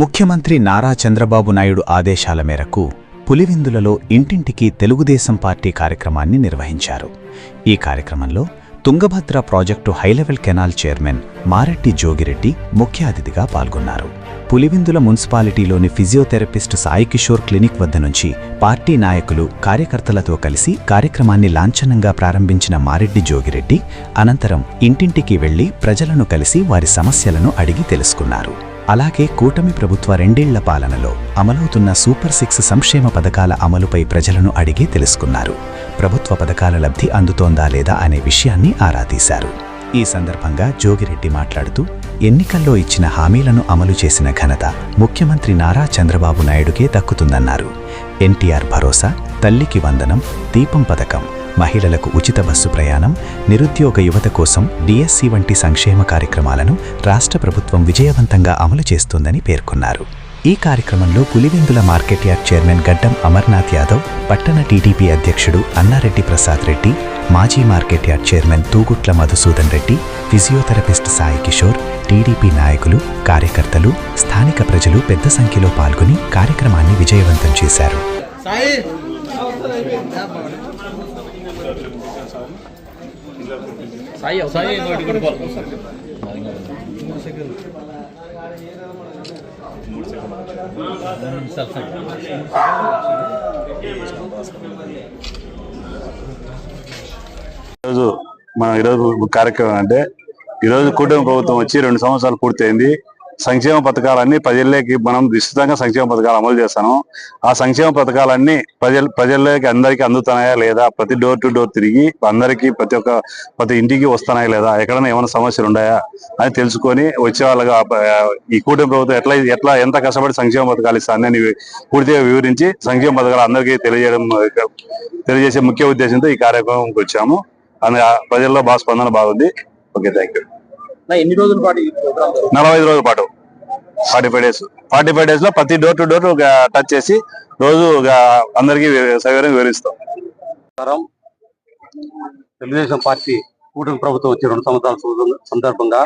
ముఖ్యమంత్రి నారా చంద్రబాబు నాయుడు ఆదేశాల మేరకు పులివెందులలో ఇంటింటికి తెలుగుదేశం పార్టీ కార్యక్రమాన్ని నిర్వహించారు. ఈ కార్యక్రమంలో Tungabhadra project high level canal chairman Mareddy Jogi Reddy ముఖ్య అతిథిగా పాల్గొన్నారు. పులివెందుల మున్సిపాలిటీలోని ఫిజియోథెరపిస్ట్ సాయి కిషోర్ క్లినిక్ వద్ద నుంచి పార్టీ నాయకులు, కార్యకర్తలతో కలిసి కార్యక్రమాన్ని లాంఛనంగా ప్రారంభించిన మారెడ్డి జోగిరెడ్డి అనంతరం ఇంటింటికి వెళ్లి ప్రజలను కలిసి వారి సమస్యలను అడిగి తెలుసుకున్నారు. అలాగే కూటమి ప్రభుత్వ 2 ఏళ్ల పాలనలో అమలవుతున్న సూపర్ 6 సంక్షేమ పథకాల అమలుపై ప్రజలను అడిగి తెలుసుకున్నారు. ప్రభుత్వ పథకాల లబ్ధి అందుతోందా లేదా అనే విషయాన్ని ఆరా తీశారు. ఈ సందర్భంగా జోగిరెడ్డి మాట్లాడుతూ ఎన్నికల్లో ఇచ్చిన హామీలను అమలు చేసిన ఘనత ముఖ్యమంత్రి నారా చంద్రబాబు నాయుడుకే దక్కుతుందన్నారు. ఎన్టీఆర్ భరోసా, తల్లికి వందనం, దీపం పథకం, మహిళలకు ఉచిత బస్సు ప్రయాణం, నిరుద్యోగ యువత కోసం డిఎస్సి వంటి సంక్షేమ కార్యక్రమాలను రాష్ట్ర ప్రభుత్వం విజయవంతంగా అమలు చేస్తోందని పేర్కొన్నారు. ఈ కార్యక్రమంలో పులివెందుల మార్కెట్ యార్డ్ చైర్మన్ గడ్డం అమర్నాథ్ యాదవ్, పట్టణ టీడీపీ అధ్యక్షుడు అన్నారెడ్డి ప్రసాద్ రెడ్డి, మాజీ market yard chairman Thugutla Madhusudan Reddy, physiotherapist Sai Kishore, TDP నాయకులు, కార్యకర్తలు, స్థానిక ప్రజలు పెద్ద సంఖ్యలో పాల్గొని కార్యక్రమాన్ని విజయవంతం చేశారు. ఈరోజు కార్యక్రమం అంటే ఈరోజు కూటమి ప్రభుత్వం వచ్చి 2 సంవత్సరాలు పూర్తయింది. సంక్షేమ పథకాలన్నీ ప్రజల్లోకి మనం విస్తృతంగా సంక్షేమ పథకాలు అమలు చేస్తాను. ఆ సంక్షేమ పథకాలన్నీ ప్రజల్లోకి అందరికీ అందుతున్నాయా లేదా, ప్రతి డోర్ టు డోర్ తిరిగి అందరికీ ప్రతి ఇంటికి వస్తున్నాయా లేదా, ఎక్కడైనా ఏమైనా సమస్యలు ఉన్నాయా అని తెలుసుకొని వచ్చే వాళ్ళగా ఈ కూటమి ప్రభుత్వం ఎంత కష్టపడి సంక్షేమ పథకాలు ఇస్తానని పూర్తిగా వివరించి సంక్షేమ పథకాలు అందరికీ తెలియజేసే ముఖ్య ఉద్దేశంతో ఈ కార్యక్రమంకి వచ్చాము. ప్రజల్లో బాగా స్పందన బాగుంది. Okay, thank you. ఎన్ని రోజుల పాటు 45 రోజుల పాటు 45 డేస్ లో ప్రతి డోర్ టు డోర్ టచ్ చేసి రోజు అందరికీ సౌకర్యం వివరిస్తాం. తెలుగుదేశం పార్టీ కూటమి ప్రభుత్వం వచ్చి 2 సంవత్సరాల సందర్భంగా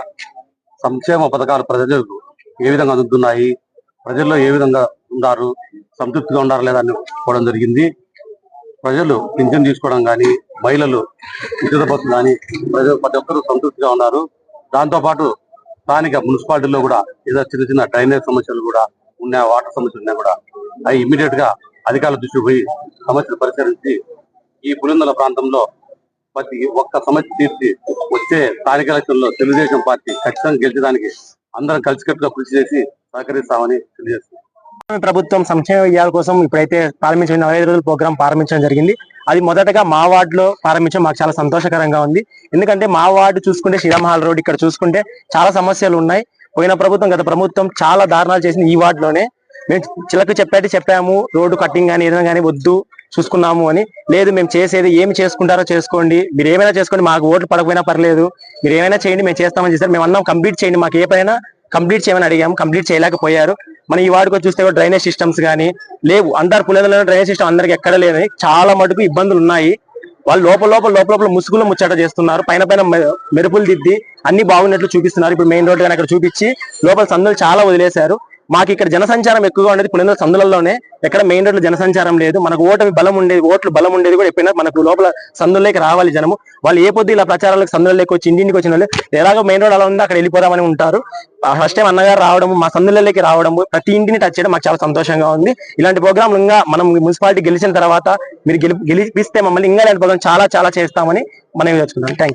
సంక్షేమ పథకాలు ప్రజలకు ఏ విధంగా అందుతున్నాయి, ప్రజల్లో ఏ విధంగా ఉన్నారు, సంతృప్తిగా ఉన్నారు లేదా అని చెప్పడం జరిగింది. ప్రజలు పింఛన్ తీసుకోవడం కానీ, మహిళలు ఉచిత బస్సు కానీ ప్రతి ఒక్కరూ సంతృప్తిగా ఉన్నారు. దాంతో పాటు స్థానిక మున్సిపాలిటీలో కూడా ఏదో చిన్న డ్రైనేజ్ సమస్యలు కూడా ఉన్నాయి, వాటర్ సమస్యలు ఉన్నాయి కూడా అవి ఇమ్మీడియట్ గా అధికారుల దృష్టికి పోయి సమస్యలు పరిష్కరించి ఈ పులివెందుల ప్రాంతంలో ప్రతి ఒక్క సమస్య తీర్చి వచ్చే స్థానిక ఎలక్షన్లో తెలుగుదేశం పార్టీ ఖచ్చితంగా గెలిచడానికి అందరం కలిసికట్టుగా కృషి చేసి సహకరిస్తామని తెలియజేస్తున్నాం. ప్రభుత్వం సంక్షేమ వ్యయాల కోసం ఇప్పుడైతే ప్రారంభించిన 45 రోజుల ప్రోగ్రాం ప్రారంభించడం జరిగింది. అది మొదటగా మా వార్డులో ప్రారంభించడం మాకు చాలా సంతోషకరంగా ఉంది. ఎందుకంటే మా వార్డు చూసుకుంటే శ్రీరామహాల్ రోడ్, ఇక్కడ చూసుకుంటే చాలా సమస్యలు ఉన్నాయి. పోయిన ప్రభుత్వం, గత ప్రభుత్వం చాలా దారుణాలు చేసింది ఈ వార్డులోనే. మేము చిలకు చెప్పాము, రోడ్డు కట్టింగ్ కానీ ఏదైనా కానీ వద్దు చూసుకున్నాము అని. లేదు, మేము చేసేది ఏమి చేసుకుంటారో చేసుకోండి, మీరు ఏమైనా చేసుకోండి, మాకు ఓట్లు పడకపోయినా పర్లేదు, మీరు ఏమైనా చేయండి, మేము చేస్తామని చేశారు. మేము అన్నాం కంప్లీట్ చేయండి, మాకు ఏ పైన కంప్లీట్ చేయమని అడిగాము, కంప్లీట్ చేయలేకపోయారు. మన ఈ వార్డుకు చూస్తే డ్రైనేజ్ సిస్టమ్స్ కానీ లేవు. అంటారు పులివెందులలో డ్రైనేజ్ సిస్టమ్ అందరికి ఎక్కడ లేదని, చాలా మటుకు ఇబ్బందులు ఉన్నాయి. వాళ్ళు లోపల ముసుగులో ముచ్చట చేస్తున్నారు, పైన మెరుపులు దిద్ది అన్ని బాగున్నట్లు చూపిస్తున్నారు. ఇప్పుడు మెయిన్ రోడ్ కానీ అక్కడ చూపించి లోపల సందులు చాలా వదిలేశారు. మాకు ఇక్కడ జనసంచారం ఎక్కువగా ఉండేది పులివెందుల సందులలోనే, ఎక్కడ మెయిన్ రోడ్లో జనసంచారం లేదు. మనకు ఓట్ల బలం ఉండేది కూడా ఎప్పుడైనా మనకు లోపల సందుల్లోకి రావాలి జనము. వాళ్ళు ఏ పొద్దు ఇలా ప్రచారాలకు సందులలోకి వచ్చి ఇంటింటికి వచ్చిన వాళ్ళు ఎలాగో మెయిన్ రోడ్ అలా ఉంది అక్కడ వెళ్ళిపోదామని ఉంటారు. ఫస్ట్ టైం అన్నగారు రావడము, మా సందులలోకి రావడము, ప్రతి ఇంటిని టచ్ చేయడం మాకు చాలా సంతోషంగా ఉంది. ఇలాంటి ప్రోగ్రాంలు ఇంకా మనం మున్సిపాలిటీ గెలిచిన తర్వాత మీరు గెలిపిస్తే మమ్మల్ని ఇంకా ఇలాంటి ప్రోగ్రాం చాలా చేస్తామని మనం తెలుసుకుంటాం. Thank you.